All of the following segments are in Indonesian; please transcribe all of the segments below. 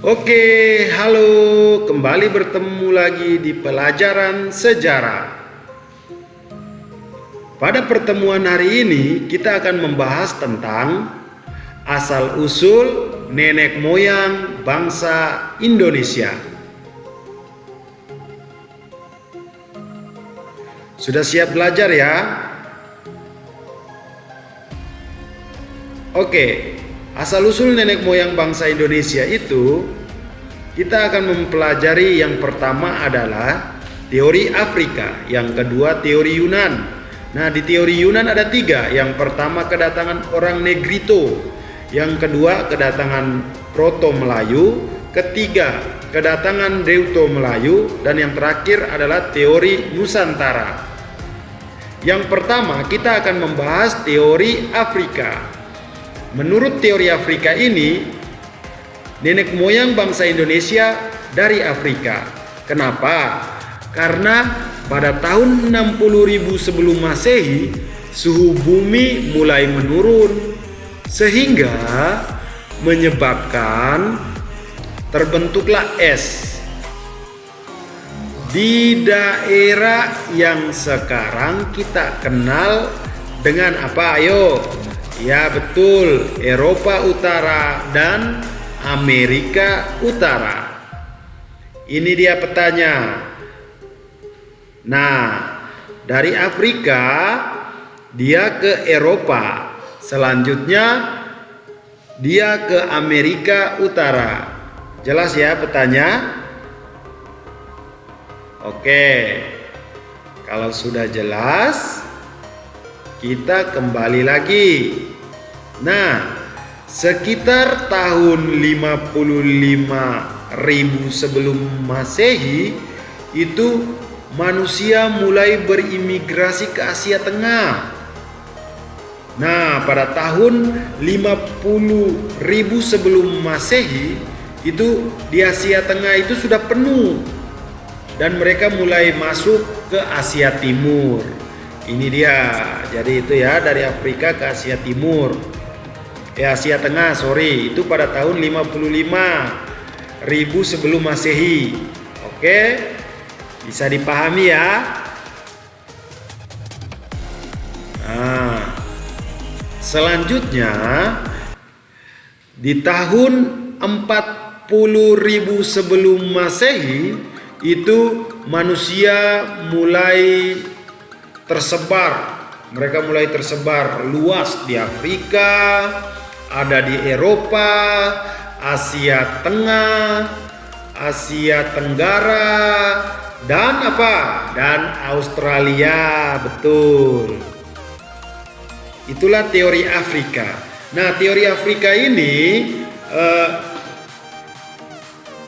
Oke, halo, kembali bertemu lagi di pelajaran sejarah. Pada pertemuan hari ini, kita akan membahas tentang asal-usul nenek moyang bangsa Indonesia. Sudah siap belajar ya? Oke, asal-usul nenek moyang bangsa Indonesia itu kita akan mempelajari. Yang pertama adalah teori Afrika, yang kedua teori Yunan. Nah, di teori Yunan ada tiga. Yang pertama kedatangan orang Negrito, yang kedua kedatangan Proto Melayu, ketiga kedatangan Deuto Melayu, dan yang terakhir adalah teori Nusantara. Yang pertama kita akan membahas teori Afrika. Menurut teori Afrika ini, nenek moyang bangsa Indonesia dari Afrika. Kenapa? Karena pada tahun 60.000 sebelum Masehi, suhu bumi mulai menurun sehingga menyebabkan terbentuklah es di daerah yang sekarang kita kenal dengan apa? Ayo. Ya betul, Eropa Utara dan Amerika Utara. Ini dia petanya. Nah, dari Afrika dia ke Eropa, selanjutnya dia ke Amerika Utara. Jelas ya petanya? Oke, kalau sudah jelas, kita kembali lagi. Nah, sekitar tahun 55.000 sebelum Masehi itu manusia mulai berimigrasi ke Asia Tengah. Nah, pada tahun 50.000 sebelum Masehi itu di Asia Tengah itu sudah penuh dan mereka mulai masuk ke Asia Timur. Ini dia, jadi itu ya, dari Afrika ke Asia Timur, Asia Tengah, itu pada tahun 55.000 sebelum Masehi. Oke, bisa dipahami ya. Nah, selanjutnya di tahun 40.000 sebelum Masehi itu manusia mulai tersebar. Mereka mulai tersebar luas di Afrika, ada di Eropa, Asia Tengah, Asia Tenggara, dan apa? Dan Australia, betul. Itulah teori Afrika. Nah, teori Afrika ini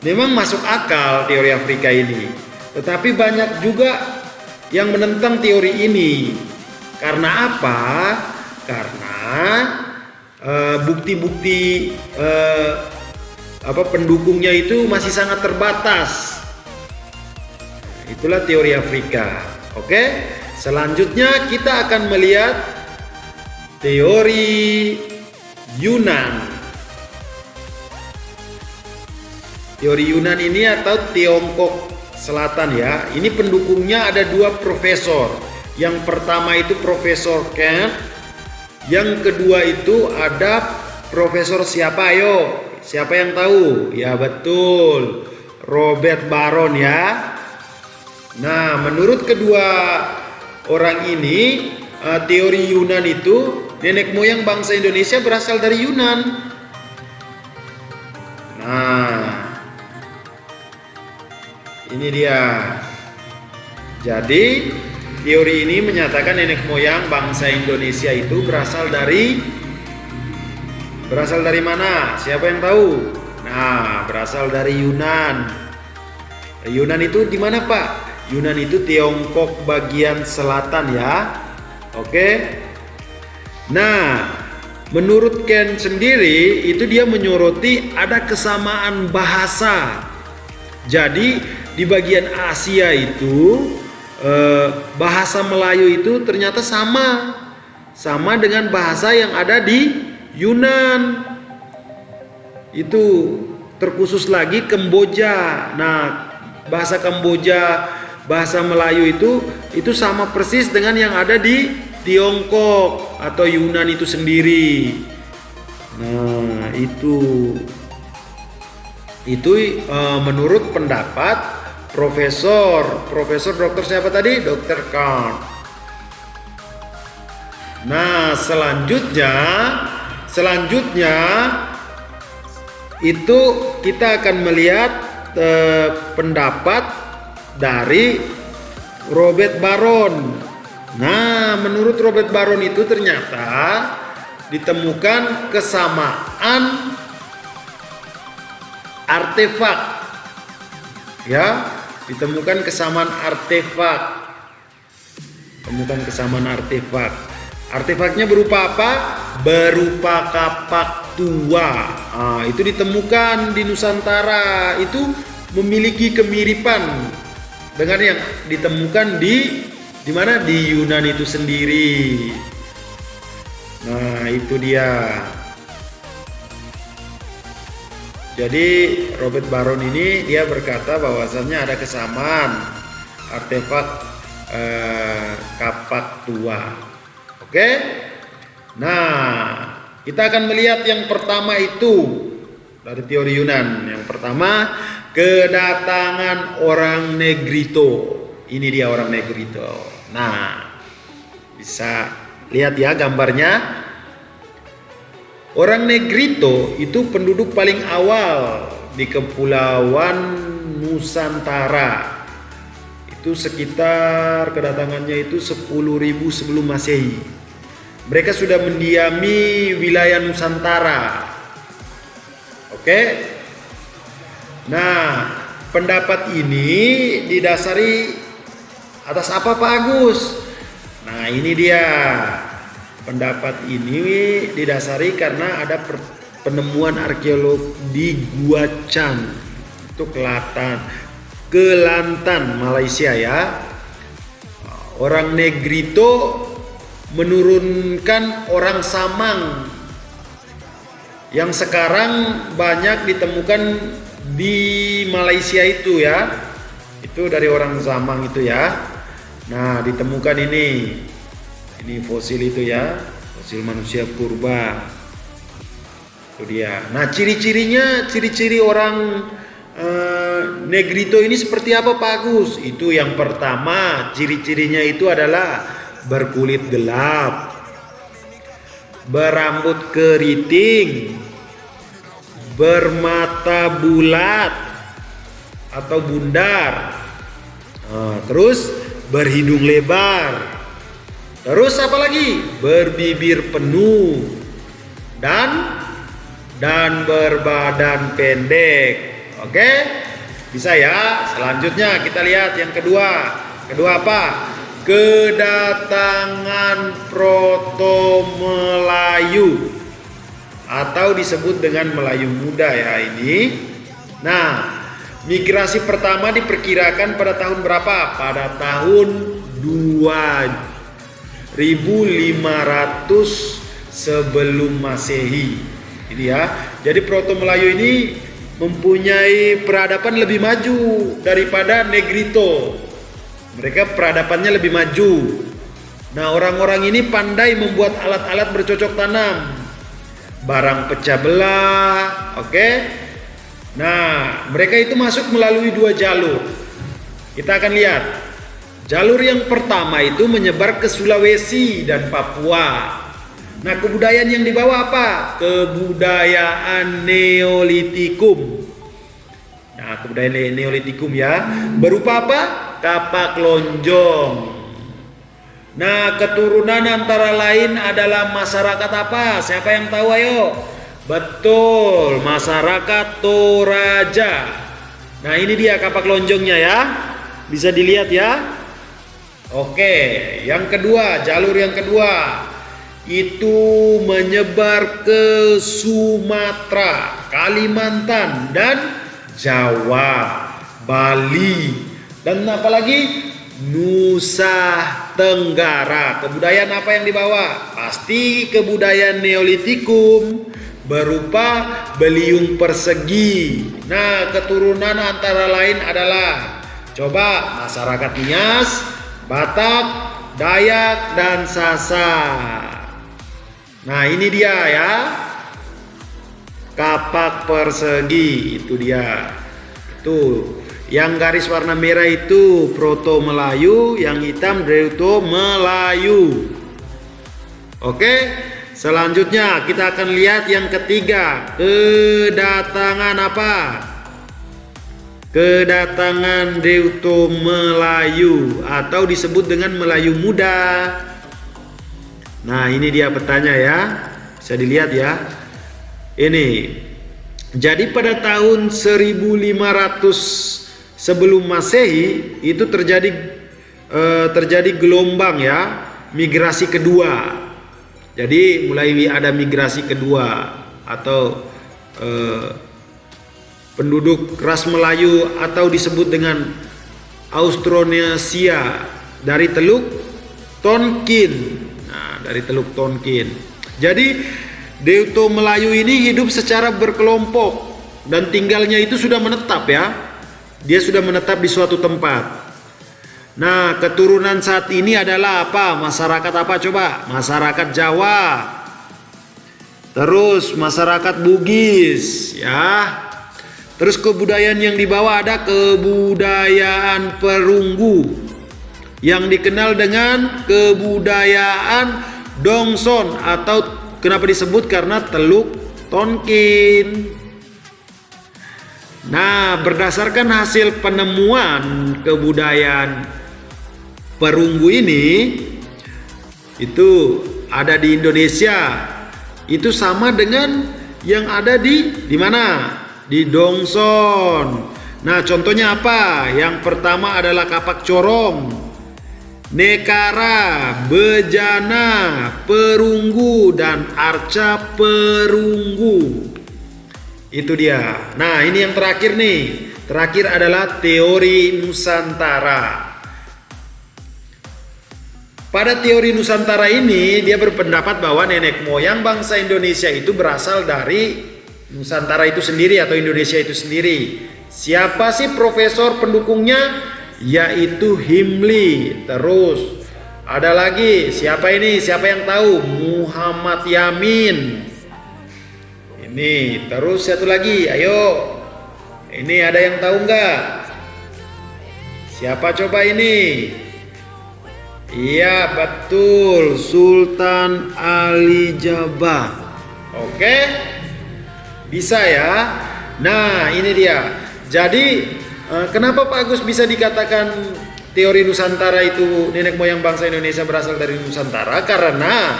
memang masuk akal, teori Afrika ini. Tetapi banyak juga yang menentang teori ini. Karena apa? Karena bukti-bukti pendukungnya itu masih sangat terbatas. Itulah teori Afrika. Oke, selanjutnya kita akan melihat teori Yunan. Teori Yunan ini atau Tiongkok Selatan ya. Ini pendukungnya ada dua profesor. Yang pertama itu Profesor Kent. Yang kedua itu ada Profesor siapa? Ayo, siapa yang tahu? Ya betul, Robert Barron ya. Nah, menurut kedua orang ini, teori Yunan itu nenek moyang bangsa Indonesia berasal dari Yunan. Nah, ini dia. Jadi teori ini menyatakan nenek moyang bangsa Indonesia itu berasal dari mana? Siapa yang tahu? Nah, berasal dari Yunan. Yunan itu di mana, Pak? Yunan itu Tiongkok bagian selatan ya. Oke. Nah, menurut Ken sendiri itu dia menyoroti ada kesamaan bahasa. Jadi di bagian Asia itu bahasa Melayu itu ternyata sama dengan bahasa yang ada di Yunan. Itu terkhusus lagi Kamboja. Nah, bahasa Kamboja, bahasa Melayu itu sama persis dengan yang ada di Tiongkok atau Yunan itu sendiri. Nah, itu menurut pendapat Profesor Dokter siapa tadi? Dokter Kahn. Nah, selanjutnya itu kita akan melihat pendapat dari Robert Barron. Nah, menurut Robert Barron itu ternyata ditemukan kesamaan artefak. Ya, ditemukan kesamaan artefak. Artefaknya berupa apa? Berupa kapak tua. Nah, itu ditemukan di Nusantara. Itu memiliki kemiripan dengan yang ditemukan di mana? Di Yunan itu sendiri. Nah, itu dia. Jadi Robert Barron ini dia berkata bahwasannya ada kesamaan artefak kapak tua. Oke. Nah, kita akan melihat yang pertama itu dari teori Yunan. Yang pertama, kedatangan orang Negrito. Ini dia orang Negrito. Nah, bisa lihat ya gambarnya. Orang Negrito itu penduduk paling awal di Kepulauan Nusantara. Itu sekitar kedatangannya itu 10.000 sebelum Masehi. Mereka sudah mendiami wilayah Nusantara. Oke. Nah, pendapat ini didasari atas apa Pak Agus? Nah, ini dia. Pendapat ini didasari karena ada penemuan arkeolog di Gua Chan. Itu Kelantan, Malaysia ya. Orang Negrito menurunkan orang Samang yang sekarang banyak ditemukan di Malaysia itu ya. Itu dari orang Samang itu ya. Nah, ditemukan ini fosil itu ya, fosil manusia purba. Itu dia. Nah, ciri-ciri orang Negrito ini seperti apa Pak Agus? Itu yang pertama, ciri-cirinya itu adalah berkulit gelap, berambut keriting, bermata bulat atau bundar, terus berhidung lebar, terus apa lagi? Berbibir penuh dan berbadan pendek. Oke, bisa ya. Selanjutnya kita lihat yang kedua. Kedua apa? Kedatangan Proto Melayu atau disebut dengan Melayu Muda ya ini. Nah, migrasi pertama diperkirakan pada tahun berapa? Pada tahun 2500 sebelum Masehi. Ini ya. Jadi Proto Melayu ini mempunyai peradaban lebih maju daripada Negrito. Mereka peradabannya lebih maju. Nah, orang-orang ini pandai membuat alat-alat bercocok tanam, barang pecah belah. Oke. Nah, mereka itu masuk melalui dua jalur. Kita akan lihat. Jalur yang pertama itu menyebar ke Sulawesi dan Papua. Nah, kebudayaan yang dibawa apa? Kebudayaan Neolitikum. Nah, kebudayaan Neolitikum ya. Berupa apa? Kapak lonjong. Nah, keturunan antara lain adalah masyarakat apa? Siapa yang tahu ayo? Betul, masyarakat Toraja. Nah, ini dia kapak lonjongnya ya. Bisa dilihat ya. Oke, yang kedua, jalur yang kedua itu menyebar ke Sumatera, Kalimantan dan Jawa, Bali. Dan apalagi Nusa Tenggara. Kebudayaan apa yang dibawa? Pasti kebudayaan Neolitikum berupa beliung persegi. Nah, keturunan antara lain adalah, coba, masyarakat Nias, Batak, Dayak, dan Sasak. Nah, ini dia ya, kapak persegi, itu dia. Itu yang garis warna merah itu Proto Melayu, yang hitam Deuto Melayu. Oke, selanjutnya kita akan lihat yang ketiga, kedatangan apa? Kedatangan Deuto Melayu atau disebut dengan Melayu Muda. Nah, ini dia petanya ya, bisa dilihat ya. Ini, jadi pada tahun 1500 sebelum Masehi itu terjadi gelombang ya, migrasi kedua. Jadi mulai ada migrasi kedua atau penduduk ras Melayu atau disebut dengan Austronesia dari Teluk Tonkin. Nah, dari Teluk Tonkin. Jadi Deuto Melayu ini hidup secara berkelompok dan tinggalnya itu sudah menetap ya. Dia sudah menetap di suatu tempat. Nah, keturunan saat ini adalah apa? Masyarakat apa coba? Masyarakat Jawa. Terus masyarakat Bugis ya. Terus kebudayaan yang dibawa ada kebudayaan Perunggu yang dikenal dengan kebudayaan Dongson, atau kenapa disebut karena Teluk Tonkin. Nah, berdasarkan hasil penemuan kebudayaan Perunggu ini, itu ada di Indonesia, itu sama dengan yang ada di mana? Di Dongson. Nah, contohnya apa? Yang pertama adalah kapak corong, nekara, bejana, perunggu, dan arca perunggu. Itu dia. Nah, ini yang terakhir nih. Terakhir adalah teori Nusantara. Pada teori Nusantara ini, dia berpendapat bahwa nenek moyang bangsa Indonesia itu berasal dari Nusantara itu sendiri atau Indonesia itu sendiri. Siapa sih profesor pendukungnya? Yaitu Himli. Terus ada lagi, siapa ini? Siapa yang tahu? Muhammad Yamin. Ini, terus satu lagi, ayo. Ini ada yang tahu nggak? Siapa coba ini? Iya, betul, Sultan Ali Jabah. Oke, bisa ya. Nah, ini dia. Jadi, kenapa Pak Agus bisa dikatakan teori Nusantara itu nenek moyang bangsa Indonesia berasal dari Nusantara? Karena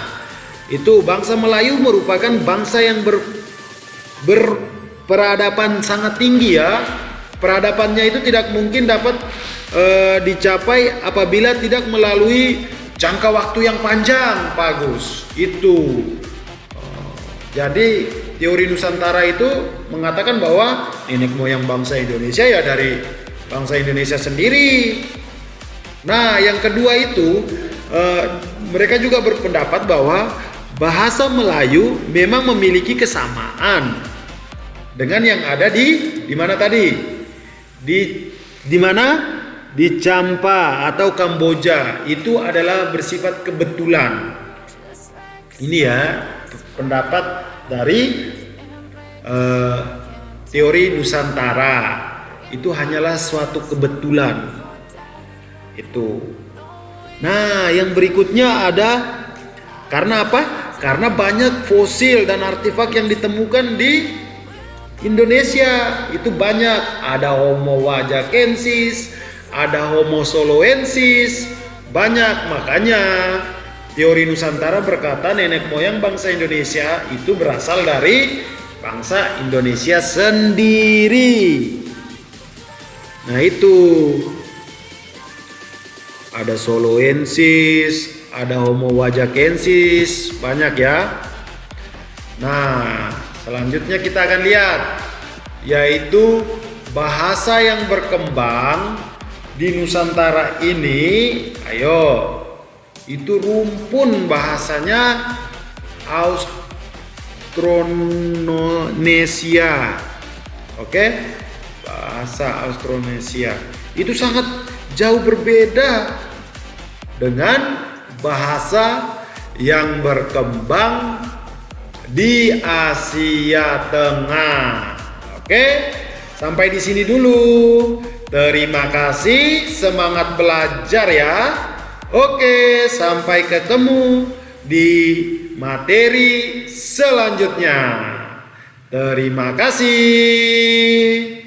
itu bangsa Melayu merupakan bangsa yang berperadaban sangat tinggi ya. Peradabannya itu tidak mungkin dapat dicapai apabila tidak melalui jangka waktu yang panjang, Pak Agus. Itu. Jadi teori Nusantara itu mengatakan bahwa nenek moyang bangsa Indonesia ya dari bangsa Indonesia sendiri. Nah, yang kedua itu mereka juga berpendapat bahwa bahasa Melayu memang memiliki kesamaan dengan yang ada di mana tadi? Di mana? Di Champa atau Kamboja. Itu adalah bersifat kebetulan. Ini ya pendapat dari teori Nusantara. Itu hanyalah suatu kebetulan. Itu. Nah, yang berikutnya ada karena apa? Karena banyak fosil dan artefak yang ditemukan di Indonesia. Itu banyak. Ada Homo wajakensis, ada Homo soloensis, banyak. Makanya teori Nusantara berkata nenek moyang bangsa Indonesia itu berasal dari bangsa Indonesia sendiri. Nah, itu ada soloensis, ada Homo wajakensis, banyak ya. Nah, selanjutnya kita akan lihat yaitu bahasa yang berkembang di Nusantara ini. Ayo, itu rumpun bahasanya Austronesia. Oke, bahasa Austronesia itu sangat jauh berbeda dengan bahasa yang berkembang di Asia Tengah. Oke, sampai di sini dulu. Terima kasih, semangat belajar ya. Oke, sampai ketemu di materi selanjutnya. Terima kasih.